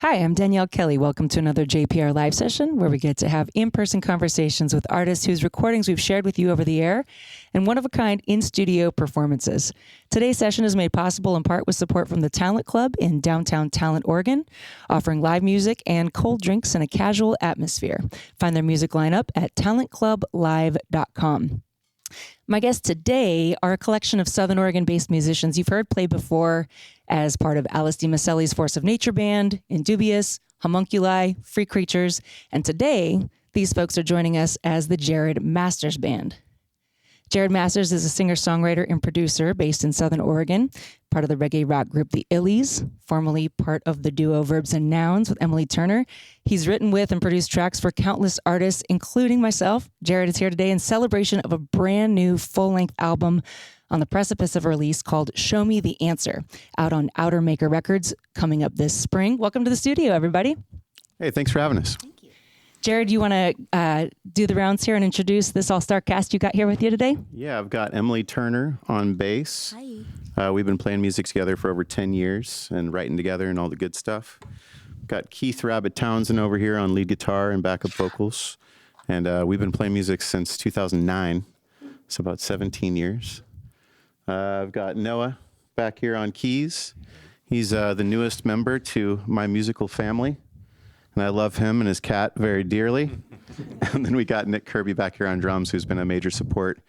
Hi, I'm Danielle Kelly. Welcome to another JPR Live Session where we get to have in-person conversations with artists whose recordings we've shared with you over the air and one-of-a-kind in-studio performances. Today's session is made possible in part with support from the Talent Club in downtown Talent, Oregon, offering live music and cold drinks in a casual atmosphere. Find their music lineup at talentclublive.com. My guests today are a collection of Southern Oregon-based musicians you've heard play before as part of Alice D. Micele's Force of Nature Band, Indubious, Homunculi, Free Creatures, and today, these folks are joining us as the Jared Masters Band. Jared Masters is a singer-songwriter and producer based in Southern Oregon, part of the reggae rock group The Illies, formerly part of the duo Verbs and Nouns with Emily Turner. He's written with and produced tracks for countless artists, including myself. Jared is here today in celebration of a brand new full-length album on the precipice of a release called Show Me the Answer, out on Outer Maker Records, coming up this spring. Welcome to the studio, everybody. Hey, thanks for having us. Jared, you want to do the rounds here and introduce this all-star cast you got here with you today? Yeah, I've got Emily Turner on bass. Hi. We've been playing music together for over 10 years and writing together and all the good stuff. Got Keith Rabbit Townsend over here on lead guitar and backup vocals. And we've been playing music since 2009, so about 17 years. I've got Noah back here on keys. He's the newest member to my musical family. And I love him and his cat very dearly. And then we got Nick Kirby back here on drums, who's been a major support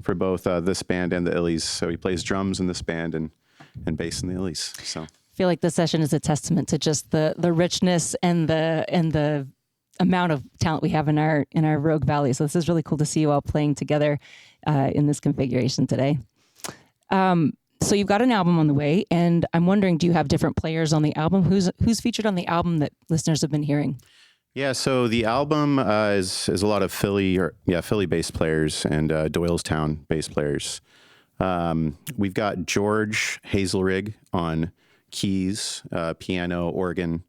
for both this band and the Illies. So he plays drums in this band and bass in the Illies. So I feel like this session is a testament to just the richness and the amount of talent we have in our Rogue Valley. So this is really cool to see you all playing together in this configuration today. So you've got an album on the way, and I'm wondering, do you have different players on the album? Who's featured on the album that listeners have been hearing? yeah, so the album is a lot of Philly-based players and Doylestown bass players. We've got George Hazelrig on keys, piano, organ,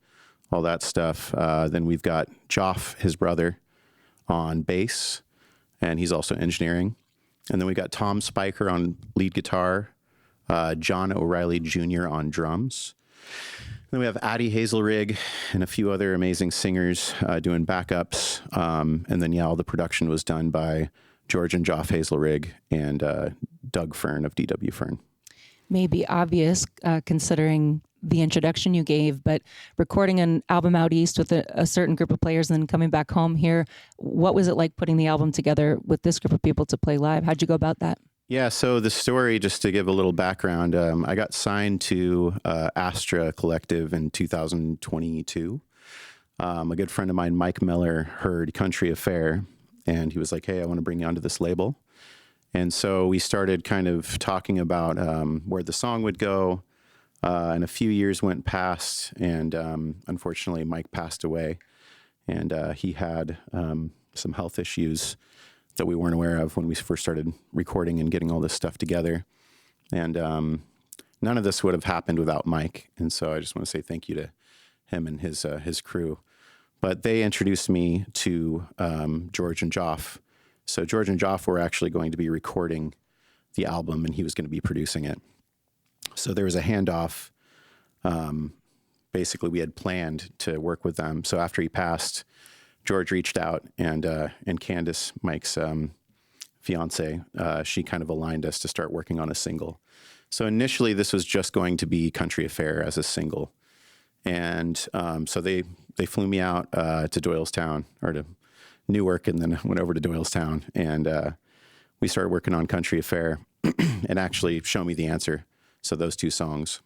all that stuff. Then we've got Joff, his brother, on bass, and he's also engineering. And then we got Tom Spiker on lead guitar, John O'Reilly Jr. on drums. Then we have Addie Hazelrig and a few other amazing singers doing backups. And then, all the production was done by George and Joff Hazelrig and Doug Fern of DW Fern. May be obvious considering the introduction you gave, but recording an album out east with a certain group of players and then coming back home here, what was it like putting the album together with this group of people to play live? How'd you go about that? Yeah, so the story, just to give a little background, I got signed to Astra Collective in 2022. A good friend of mine, Mike Miller, heard Country Affair, and he was like, hey, I want to bring you onto this label. And so we started kind of talking about where the song would go, and a few years went past, and unfortunately, Mike passed away, and he had some health issues that we weren't aware of when we first started recording and getting all this stuff together. And none of this would have happened without Mike. And so I just want to say thank you to him and his crew. But they introduced me to George and Joff. So George and Joff were actually going to be recording the album, and he was going to be producing it. So there was a handoff. Basically, we had planned to work with them. So after he passed, George reached out, and Candace, Mike's fiance, she kind of aligned us to start working on a single. So initially, this was just going to be Country Affair as a single. And so they flew me out to Doylestown, or to Newark, and then went over to Doylestown, and we started working on Country Affair and actually Show Me the Answer. So those two songs.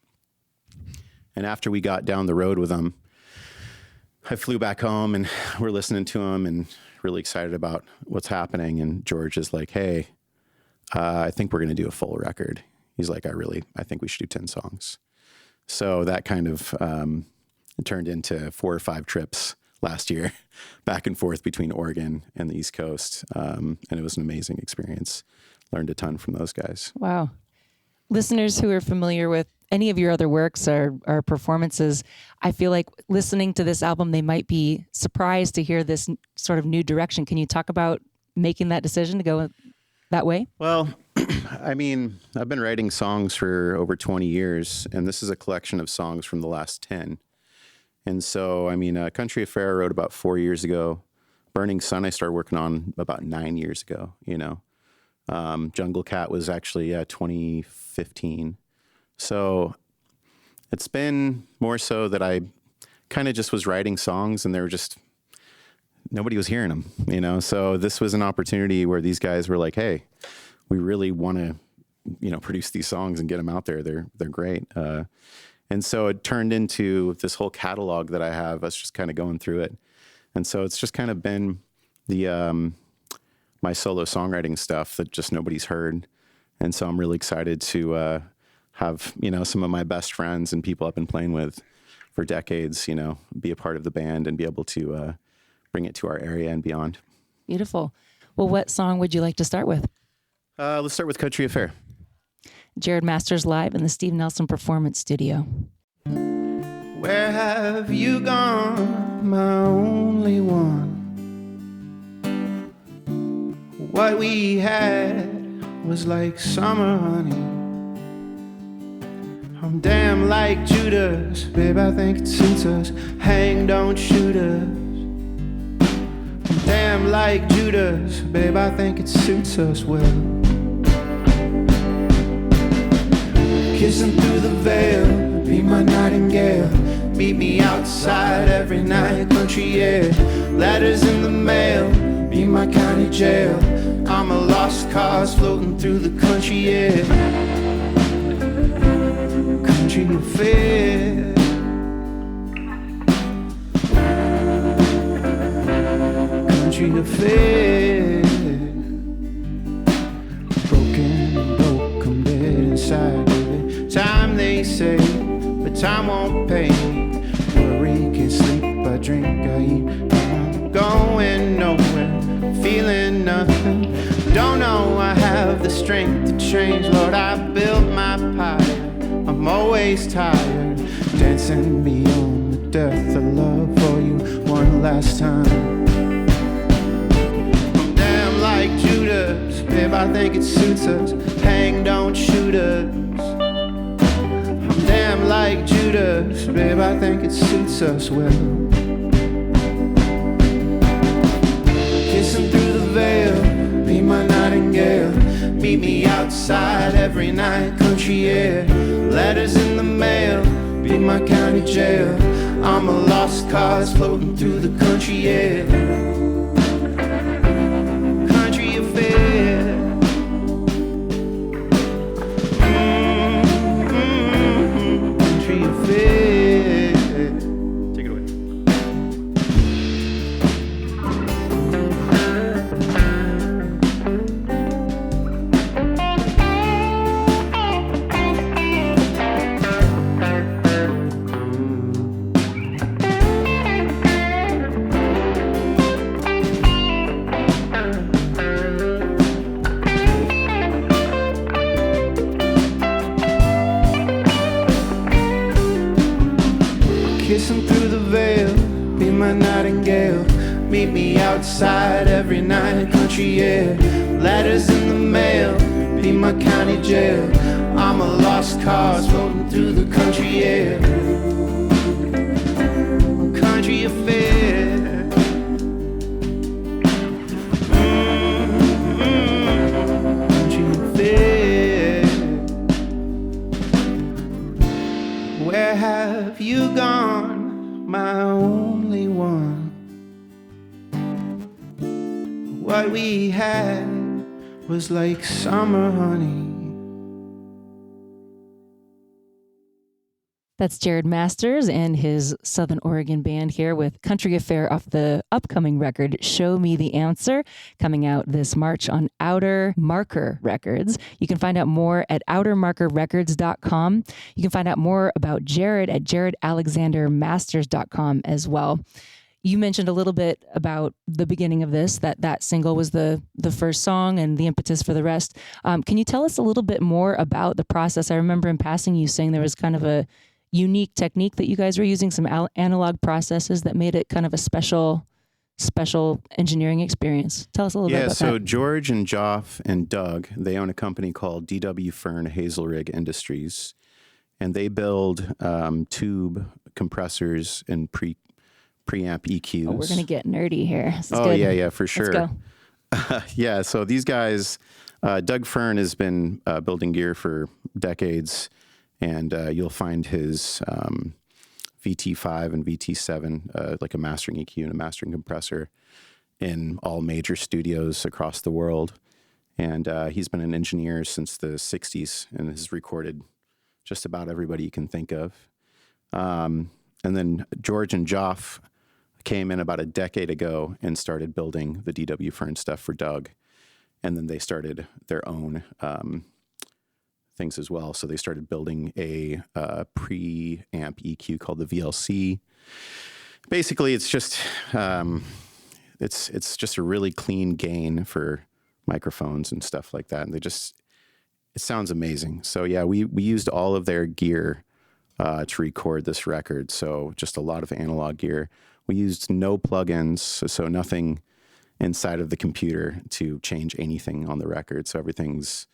And after we got down the road with them, I flew back home, and we're listening to them and really excited about what's happening. And George is like, hey, I think we're going to do a full record. He's like, I think we should do 10 songs. So that kind of turned into 4 or 5 trips last year back and forth between Oregon and the East Coast. And it was an amazing experience. Learned a ton from those guys. Wow. Listeners who are familiar with any of your other works or performances, I feel like listening to this album, they might be surprised to hear this sort of new direction. Can you talk about making that decision to go that way? Well, I mean, I've been writing songs for over 20 years, and this is a collection of songs from the last 10. And so, I mean, Country Affair I wrote about 4 years ago. Burning Sun I started working on about 9 years ago, you know. Jungle Cat was actually 2015. So it's been more so that I kind of just was writing songs and they were just, nobody was hearing them, you know. So this was an opportunity where these guys were like, hey, we really want to, you know, produce these songs and get them out there. They're great. And so it turned into this whole catalog that I have. I was just kind of going through it. And so it's just kind of been the my solo songwriting stuff that just nobody's heard. And so I'm really excited to have, you know, some of my best friends and people I've been playing with for decades, you know, be a part of the band and be able to bring it to our area and beyond. Beautiful. Well, what song would you like to start with? Let's start with Country Affair. Jared Masters live in the Steve Nelson Performance Studio. Where have you gone, my only one? What we had was like summer honey. I'm damn like Judas, babe, I think it suits us. Hang, don't shoot us. I'm damn like Judas, babe, I think it suits us well. Kissing through the veil, be my nightingale. Meet me outside every night, country air. Letters in the mail, be my county jail. I'm a lost cause floating through the country air. Country affair. Country affair. Broke, I'm dead inside, baby. Time they say, but time won't pay me. Worry, can't sleep, I drink, I eat. I'm going nowhere, feeling nothing. Don't know I have the strength to change, Lord, I built my pyre. I'm always tired, dancing beyond the death of love for you one last time. I'm damn like Judas, babe, I think it suits us. Hang, don't shoot us. I'm damn like Judas, babe, I think it suits us well. Kissing through the veil, be my nightingale. Meet me outside every night, country air. Letters in the mail, be my county jail. I'm a lost cause floating through the country air. Country affair. Country affair. Take it away. Kissing through the veil, be my nightingale. Meet me outside every night, country air. Letters in the mail, be my county jail. I'm a lost cause floating through the country air. Country affair. Country affair. Where have you gone, my only one? What we had was like summer honey. That's Jared Masters and his Southern Oregon band here with Country Affair off the upcoming record, Show Me the Answer, coming out this March on Outer Marker Records. You can find out more at outermarkerrecords.com. You can find out more about Jared at jaredalexandermasters.com as well. You mentioned a little bit about the beginning of this, that single was the first song and the impetus for the rest. Can you tell us a little bit more about the process? I remember in passing you saying there was kind of a unique technique that you guys were using, some analog processes that made it kind of a special engineering experience. Tell us a little bit about that. Yeah, so George and Joff and Doug, they own a company called DW Fern Hazelrig Industries, and they build tube compressors and preamp EQs. Oh, we're going to get nerdy here. This is Oh, good. yeah, for sure. Let's go. Yeah, so these guys, Doug Fern has been building gear for decades, and you'll find his VT5 and VT7, like a mastering EQ and a mastering compressor, in all major studios across the world. And he's been an engineer since the 60s and has recorded just about everybody you can think of. And then George and Joff came in about a decade ago and started building the DW Fern stuff for Doug. And then they started their own things as well. So they started building a preamp EQ called the VLC. Basically, it's just it's just a really clean gain for microphones and stuff like that. And it sounds amazing. So yeah, we used all of their gear to record this record. So just a lot of analog gear. We used no plugins, so nothing inside of the computer to change anything on the record. So everything's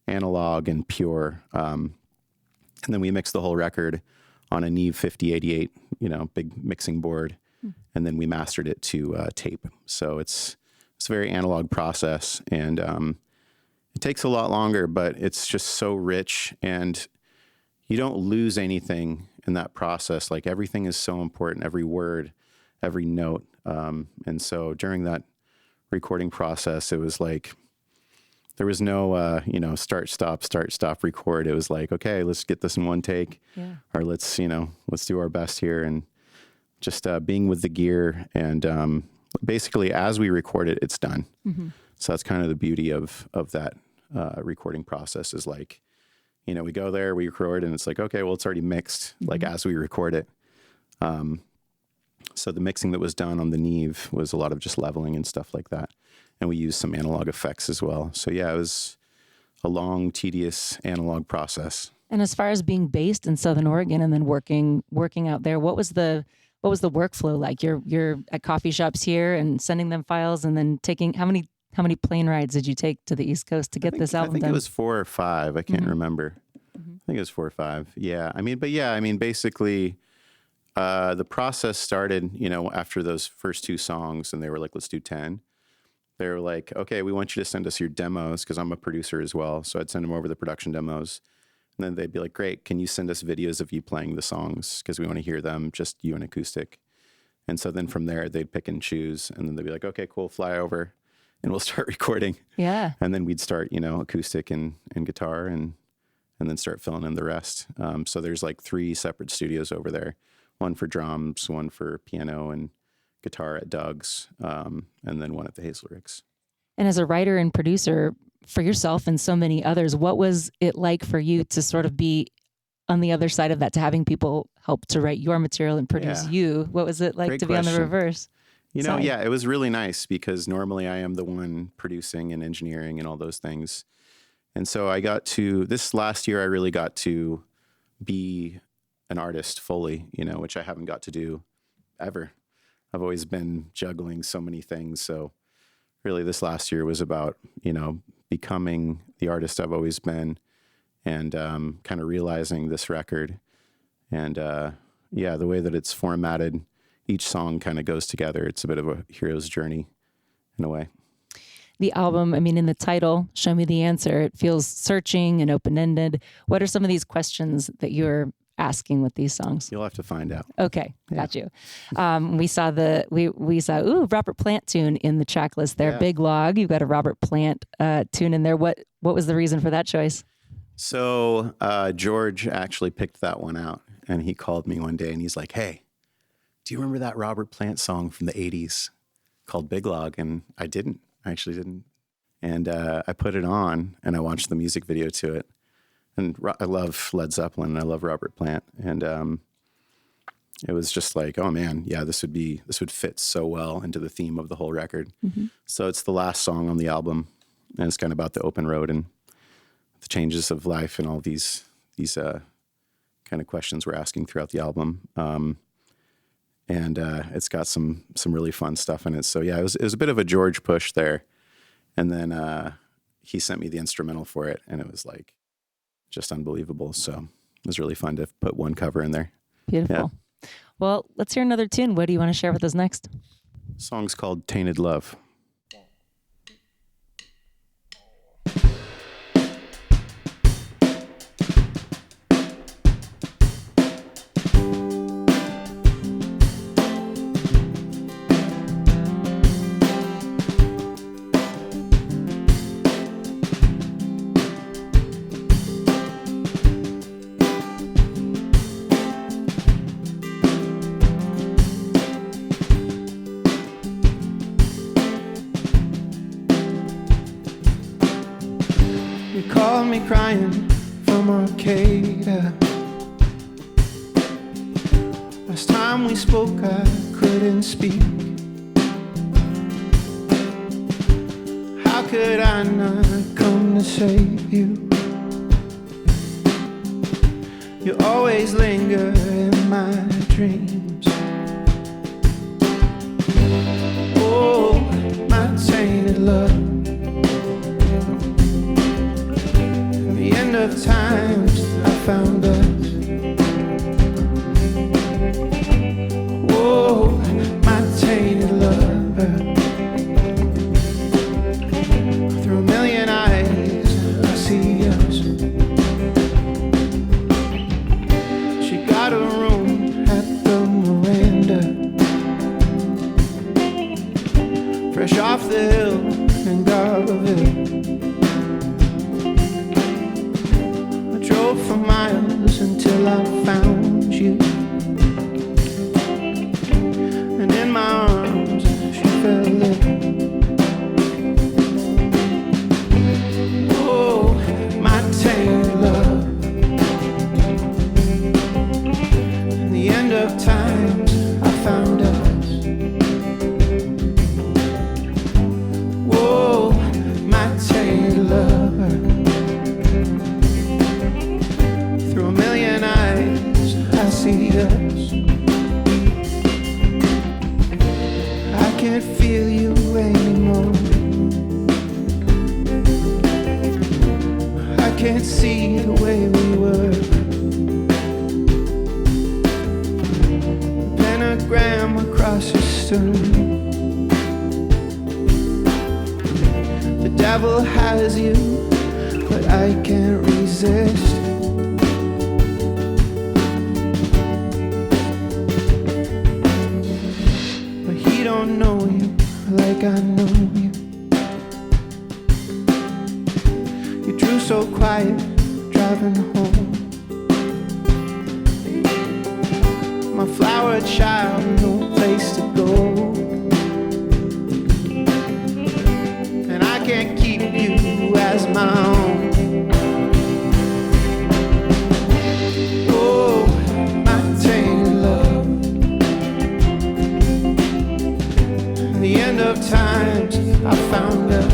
analog and pure. And then we mixed the whole record on a Neve 5088, big mixing board. And then we mastered it to tape. So it's a very analog process, and it takes a lot longer, but it's just so rich, and you don't lose anything in that process. Like, everything is so important, every word, every note. And so during that recording process, it was like, there was no, start, stop, record. It was like, okay, let's get this in one take, or let's do our best here. And just being with the gear, and basically as we record it, it's done. Mm-hmm. So that's kind of the beauty of that recording process, is like, we go there, we record, and it's like, okay, well, it's already mixed, like, as we record it. So the mixing that was done on the Neve was a lot of just leveling and stuff like that. And we used some analog effects as well. So yeah, it was a long, tedious analog process. And as far as being based in Southern Oregon and then working out there, what was the workflow like? You're at coffee shops here and sending them files, and then taking how many plane rides did you take to the East Coast to get this album done? I think it was 4 or 5. I can't remember. Mm-hmm. I think it was 4 or 5. Yeah. Basically, the process started, after those first 2 songs, and they were like, let's do 10. They were like, okay, we want you to send us your demos, because I'm a producer as well. So I'd send them over the production demos. And then they'd be like, great, can you send us videos of you playing the songs? Because we want to hear them, just you and acoustic. And so then from there, they'd pick and choose. And then they'd be like, okay, cool, fly over, and we'll start recording. Yeah. And then we'd start, acoustic and guitar, and then start filling in the rest. So there's like 3 separate studios over there. One for drums, one for piano and guitar at Doug's, and then one at the Hazelricks. And as a writer and producer for yourself and so many others, what was it like for you to sort of be on the other side of that, to having people help to write your material and produce you? What was it like Great to be question. On the reverse? It was really nice, because normally I am the one producing and engineering and all those things. And so this last year, I really got to be an artist fully, which I haven't got to do ever. I've always been juggling so many things. So really this last year was about, becoming the artist I've always been, and kind of realizing this record. And the way that it's formatted, each song kind of goes together. It's a bit of a hero's journey in a way. The album, in the title, Show Me the Answer, it feels searching and open-ended. What are some of these questions that you're asking with these songs? You'll have to find out. Okay, got you. We saw Robert Plant tune in the track list there. Yeah. Big Log. You've got a Robert Plant tune in there. What was the reason for that choice? So George actually picked that one out, and he called me one day and he's like, "Hey, do you remember that Robert Plant song from the 80s called Big Log?" And I actually didn't. And I put it on, and I watched the music video to it. And I love Led Zeppelin, and I love Robert Plant. And it was just like, oh man, yeah, this would fit so well into the theme of the whole record. Mm-hmm. So it's the last song on the album, and it's kind of about the open road and the changes of life and all these kind of questions we're asking throughout the album. And it's got some really fun stuff in it. So yeah, it was a bit of a George push there. And then he sent me the instrumental for it, and it was like just unbelievable. So it was really fun to put one cover in there. Beautiful. Yeah. Well, let's hear another tune. What do you want to share with us next? Song's called Tainted Love. Called me crying from Arcadia. Last time we spoke I couldn't speak. How could I not come to save you? You always linger in my dreams. Oh, my tainted love. End of times I found us. Whoa, my tainted lover. Through a million eyes I see us. She got a room at the Miranda, fresh off the hill in Garberville. For miles until I found you, and in my arms she fell in. Oh, my tainted love. In the end of times I found us. Whoa, my tainted lover. See us. I can't feel you anymore. I can't see the way we were. Pentagram across your stern. The devil has you, but I can't resist. Don't know you like I know you. You drew so quiet driving home. My flower child, no place to go. And I can't keep you as my own. Oh, my tainted love. The end of times I found us.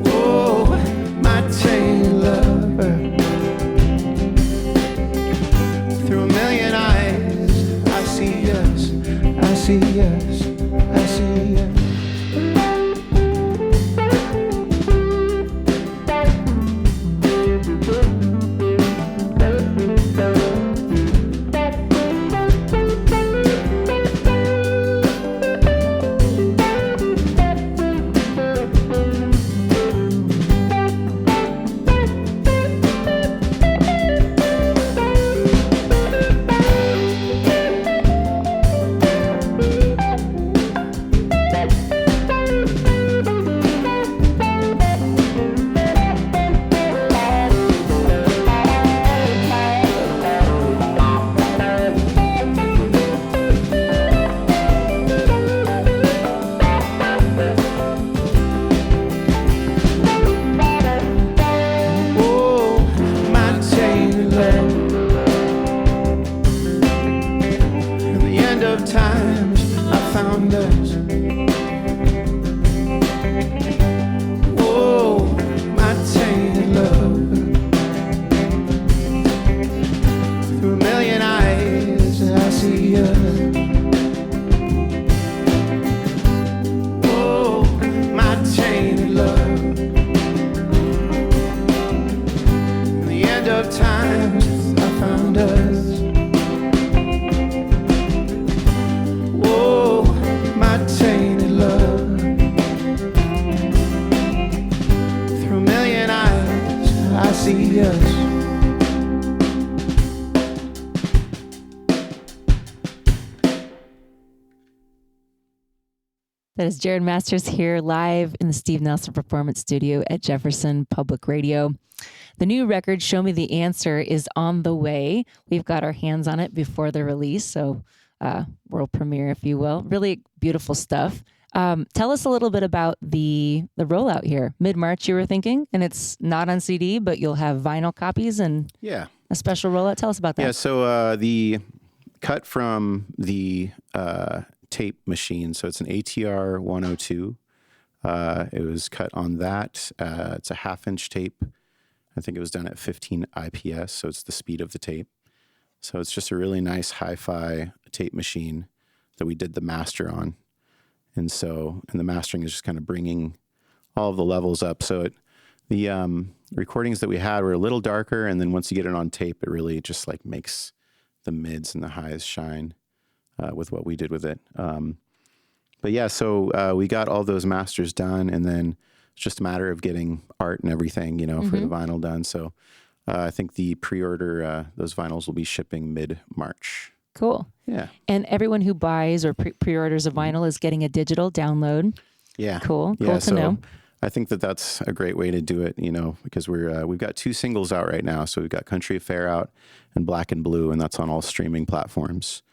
Oh, my tainted lover. Through a million eyes I see us, I see us, I see us. of times I found That is Jared Masters here live in the Steve Nelson Performance Studio at Jefferson Public Radio. The new record, Show Me the Answer, is on the way. We've got our hands on it before the release, so world premiere, if you will. Really beautiful stuff. Tell us a little bit about the rollout here. Mid-March, you were thinking, and it's not on CD, but you'll have vinyl copies and a special rollout. Tell us about that. Yeah, so the cut from the tape machine, so it's an ATR 102. It was cut on that. It's a 1/2-inch tape. I think it was done at 15 IPS, so it's the speed of the tape. So it's just a really nice hi-fi tape machine that we did the master on. And the mastering is just kind of bringing all of the levels up. So the recordings that we had were a little darker, and then once you get it on tape, it really just like makes the mids and the highs shine with what we did with it. But yeah, so we got all those masters done, and then it's just a matter of getting art and everything, for the vinyl done. So I think the pre-order, those vinyls will be shipping mid-March. Cool. Yeah. And everyone who buys or pre-orders a vinyl is getting a digital download. Yeah. Cool. Cool to know. I think that's a great way to do it, because we've got 2 singles out right now. So we've got Country Affair out and Black and Blue, and that's on all streaming platforms.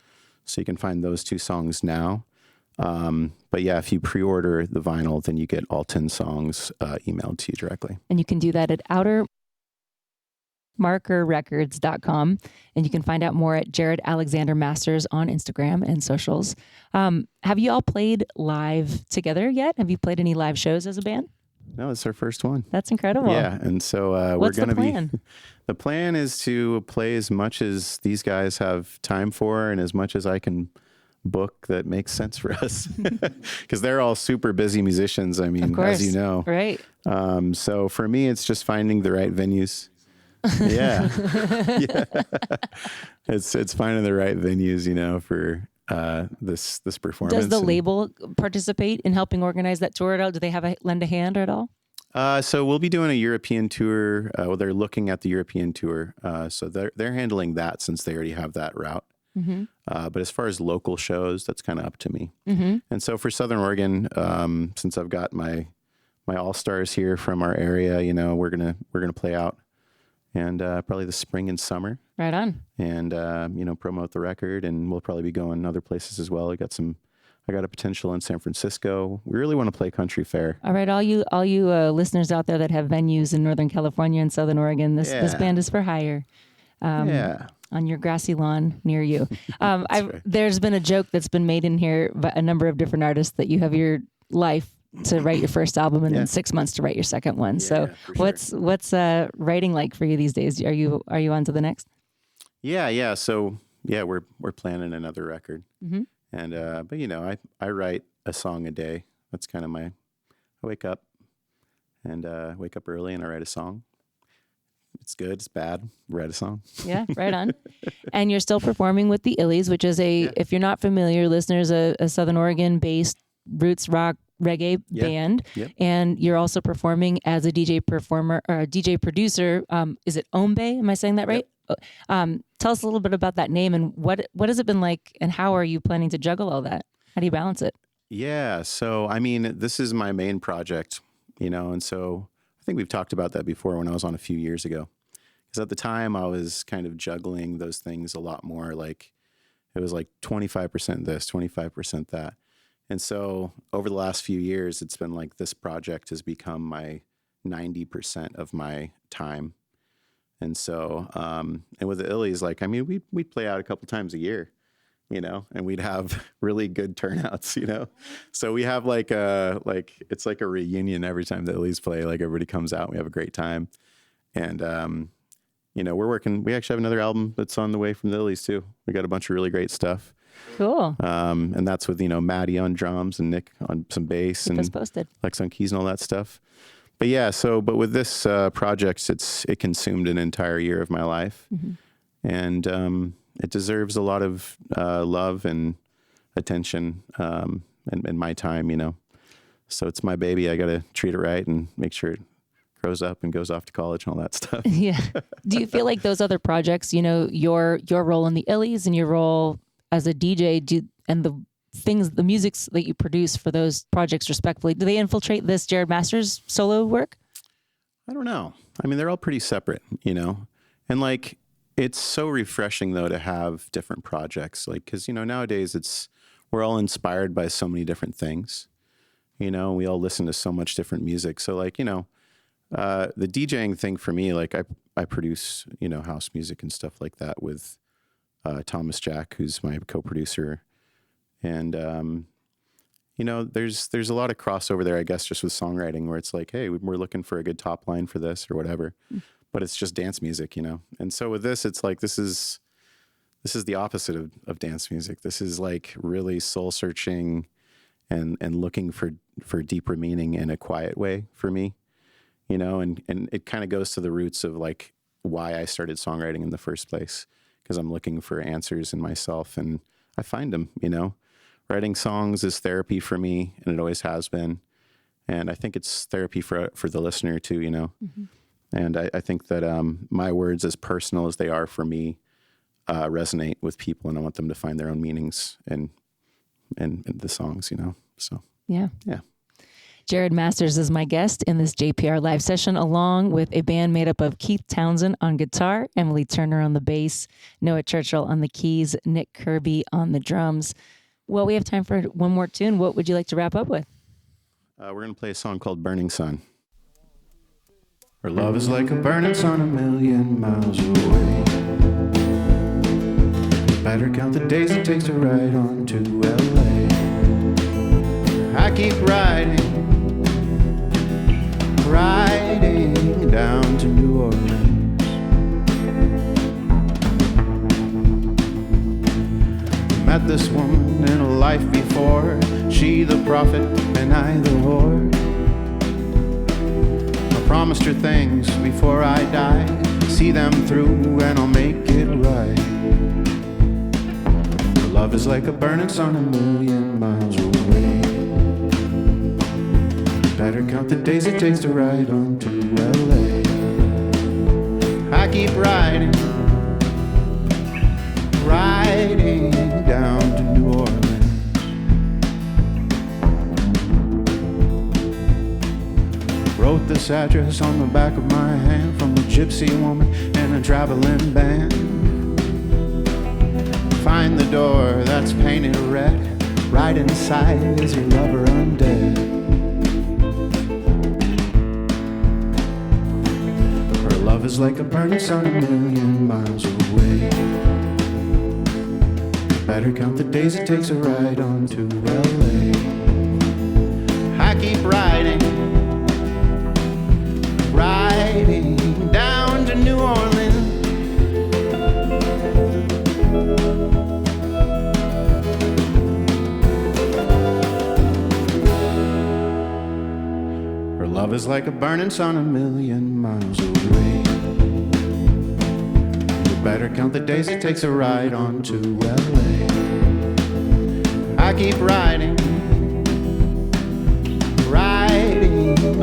So you can find those 2 songs now. But yeah, if you pre-order the vinyl, then you get all 10 songs emailed to you directly. And you can do that at outermarkerrecords.com. And you can find out more at Jared Alexander Masters on Instagram and socials. Have you all played live together yet? Have you played any live shows as a band? No, it's our first one. That's incredible. Yeah, and so we're going to be. The plan is to play as much as these guys have time for, and as much as I can book that makes sense for us, because they're all super busy musicians. I mean, as you know, right? So for me, it's just finding the right venues. Yeah, it's finding the right venues, for this performance. Does the label participate in helping organize that tour at all? Do they have lend a hand at all? So we'll be doing a European tour. They're looking at the European tour. So they're handling that since they already have that route. Mm-hmm. But as far as local shows, that's kind of up to me. Mm-hmm. And so for Southern Oregon, since I've got my all-stars here from our area, we're gonna play out, and probably the spring and summer. Right on. And promote the record, and we'll probably be going other places as well. I got a potential in San Francisco. We really want to play Country Fair. All right, all you listeners out there that have venues in Northern California and Southern Oregon, this band is for hire. On your grassy lawn near you. Right. There's been a joke that's been made in here by a number of different artists that you have your life to write your first album and then 6 months to write your second one. So what's writing like for you these days? Are you on to the next? Yeah. So we're planning another record. Mm-hmm. And but I write a song a day. That's kind of I wake up early and I write a song. It's good, it's bad, write a song. Yeah, right on. And you're still performing with the Illies, which is if you're not familiar, listeners, a Southern Oregon-based roots rock reggae band. Yep. And you're also performing as a DJ performer or a DJ producer. Is it Ombe? Am I saying that right? Yep. Tell us a little bit about that name and what has it been like, and how are you planning to juggle all that? How do you balance it? Yeah, so I mean, this is my main project, and so I think we've talked about that before when I was on a few years ago. Because at the time I was kind of juggling those things a lot more. Like it was like 25% this, 25% that. And so over the last few years, it's been like this project has become my 90% of my time. And so, and with the Illies, we'd play out a couple times a year, and we'd have really good turnouts, So we have it's like a reunion every time the Illies play. Like everybody comes out, and we have a great time. And, we actually have another album that's on the way from the Illies too. We got a bunch of really great stuff. Cool. And that's with, Maddie on drums and Nick on some bass and Lex on keys and all that stuff. But yeah, but with this project, it consumed an entire year of my life. Mm-hmm. And it deserves a lot of love and attention and my time, So it's my baby. I got to treat it right and make sure it grows up and goes off to college and all that stuff. Yeah. Do you feel like those other projects, your role in the Illies and your role as a DJ, and the things, the musics that you produce for those projects respectively, do they infiltrate this Jared Masters solo work? I don't know. I mean, they're all pretty separate, you know? And like, it's so refreshing though to have different projects. Like, cause you know, nowadays we're all inspired by so many different things, you know, we all listen to so much different music. So like, you know, the DJing thing for me, like I produce, you know, house music and stuff like that with Thomas Jack, who's my co-producer. And, you know, there's a lot of crossover there, I guess, just with songwriting where it's like, hey, we're looking for a good top line for this or whatever, but it's just dance music, you know? And so with this, it's like, this is the opposite of dance music. This is like really soul searching and looking for deeper meaning in a quiet way for me, you know? And it kind of goes to the roots of like why I started songwriting in the first place, because I'm looking for answers in myself and I find them, you know? Writing songs is therapy for me, and it always has been. And I think it's therapy for the listener too, you know? Mm-hmm. And I think that my words, as personal as they are for me, resonate with people, and I want them to find their own meanings in the songs, you know? So, yeah. Jared Masters is my guest in this JPR Live Session, along with a band made up of Keith Townsend on guitar, Emily Turner on the bass, Noah Churchill on the keys, Nick Kirby on the drums. Well, we have time for one more tune. What would you like to wrap up with? We're going to play a song called Burning Sun. Her love is like a burning sun 1,000,000 miles away. Better count the days it takes to ride on to LA. I keep riding down to New Orleans. Met this woman in a life before, she the prophet and I the whore. I promised her things before I die, see them through and I'll make it right. Her love is like a burning sun 1,000,000 miles away. Better count the days it takes to ride on to LA. I keep riding down to New Orleans. Wrote this address on the back of my hand from a gypsy woman in a traveling band. Find the door that's painted red, right inside is your lover undead. Her love is like a burning sun 1,000,000 miles away. Better count the days it takes to ride on to LA. I keep riding down to New Orleans. Her love is like a burning sun 1,000,000 miles away. Better count the days it takes to ride on to LA. I keep riding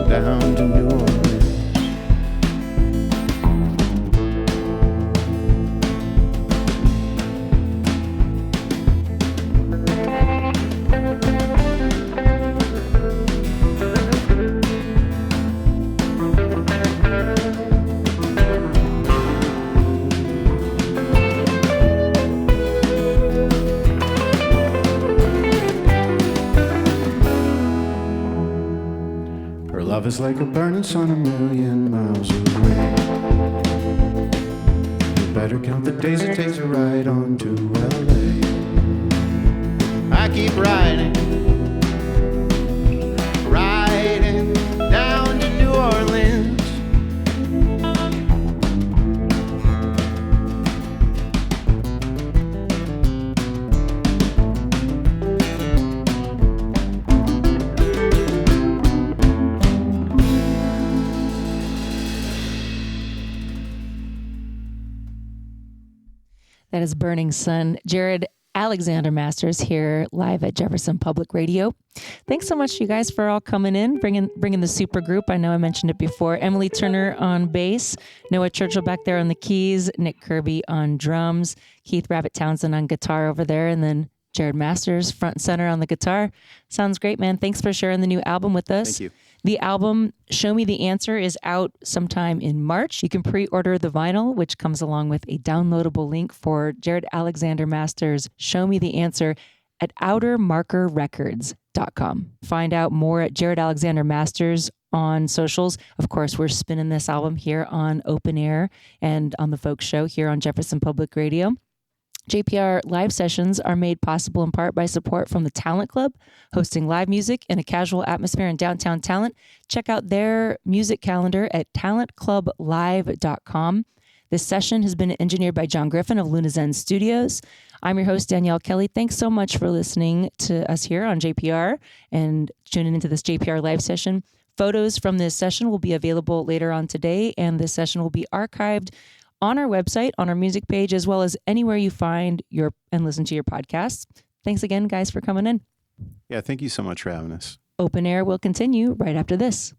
down to New Orleans. Love is like a burning sun 1,000,000 miles away. You better count the days it takes to ride on to LA. I keep riding down to New Orleans. That is Burning Sun. Jared Alexander Masters here live at Jefferson Public Radio. Thanks so much, you guys, for all coming in, bringing the super group. I know I mentioned it before. Emily Turner on bass, Noah Churchill back there on the keys, Nick Kirby on drums, Keith Rabbit Townsend on guitar over there, and then Jared Masters, front and center on the guitar. Sounds great, man. Thanks for sharing the new album with us. Thank you. The album, Show Me the Answer, is out sometime in March. You can pre-order the vinyl, which comes along with a downloadable link for Jared Alexander Masters' Show Me the Answer at outermarkerrecords.com. Find out more at Jared Alexander Masters on socials. Of course, we're spinning this album here on Open Air and on the Folk Show here on Jefferson Public Radio. JPR Live Sessions are made possible in part by support from the Talent Club, hosting live music in a casual atmosphere in downtown Talent. Check out their music calendar at talentclublive.com. This session has been engineered by John Griffin of Luna Zen Studios. I'm your host, Danielle Kelly. Thanks so much for listening to us here on JPR and tuning into this JPR Live Session. Photos from this session will be available later on today, and this session will be archived on our website, on our music page, as well as anywhere you find and listen to your podcasts. Thanks again, guys, for coming in. Yeah, thank you so much for having us. Open Air will continue right after this.